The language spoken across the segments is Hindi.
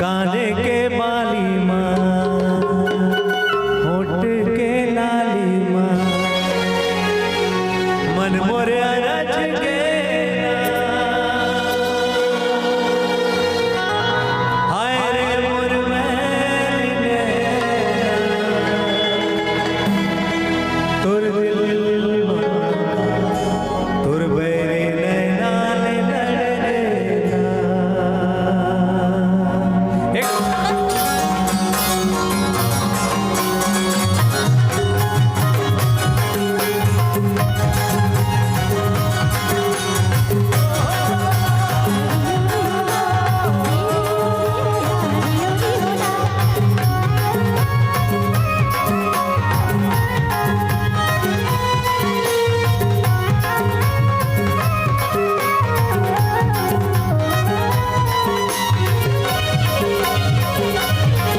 काने के बाली माँ होठ के लाली माँ मन मोरे रच के हाय रे मोर मैंने तुर दिल तुर बैरे नैना ले लड़े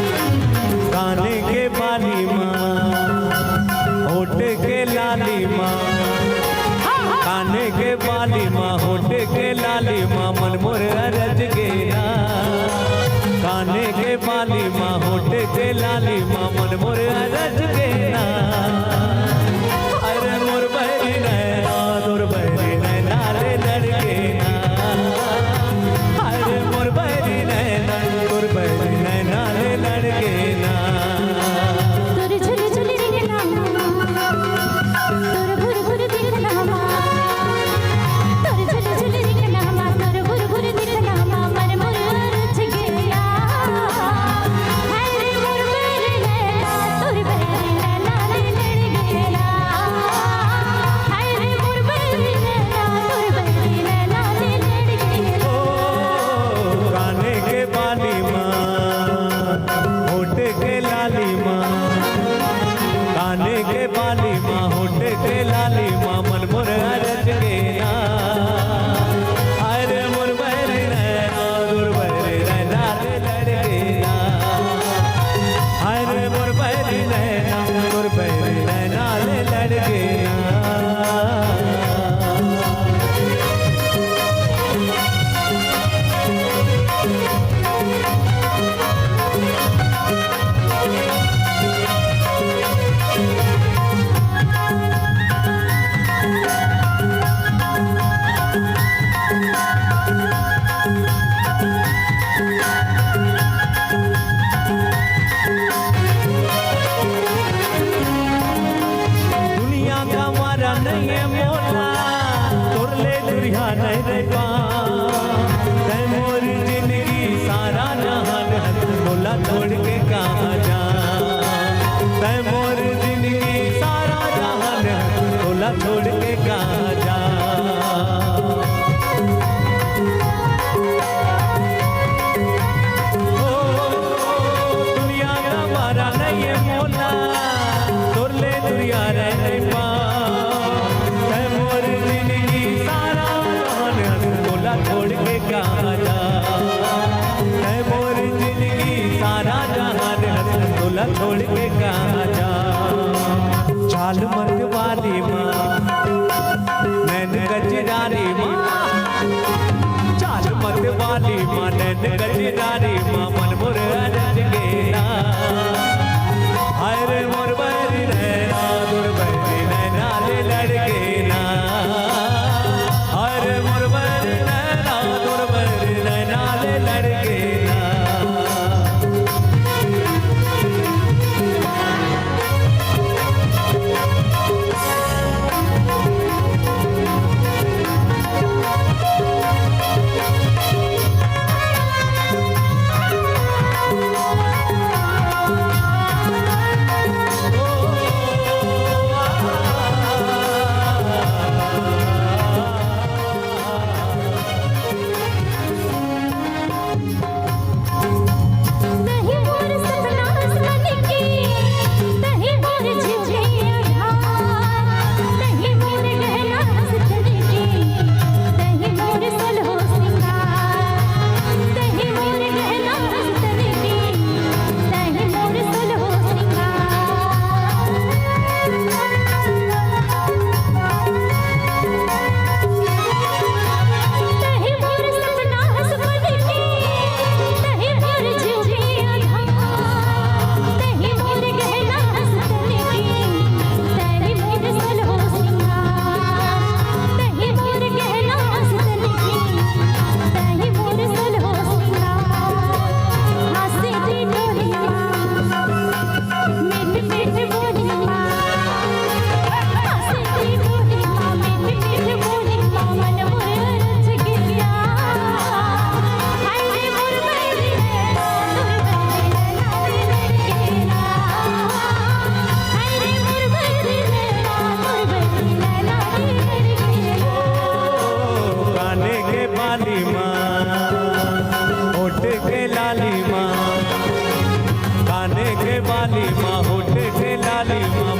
काने के बाली माँ होठ के लाली माँ काने के बाली माँ होठ के लाली माँ मन मोर रज गेना काने के बाली माँ होठ के लाली माँ मन मोर रज गेना अरे मोर बहरी नैना तोर बहरी नैना रे लड़के ना अरे मोर बहरी नैना तोर बहरी नैना रे लड़के ना तोर झुल झुल दिखना तोर भुर भुर दिखना तोर झुल झुल दिखना तोर भुर भुर दिखना मन मोर रच गया है रे मोर मेरे नैना तोर बहरे नैना ले लाली माँ, काने के बाली माँ, होठ के लाली माँ,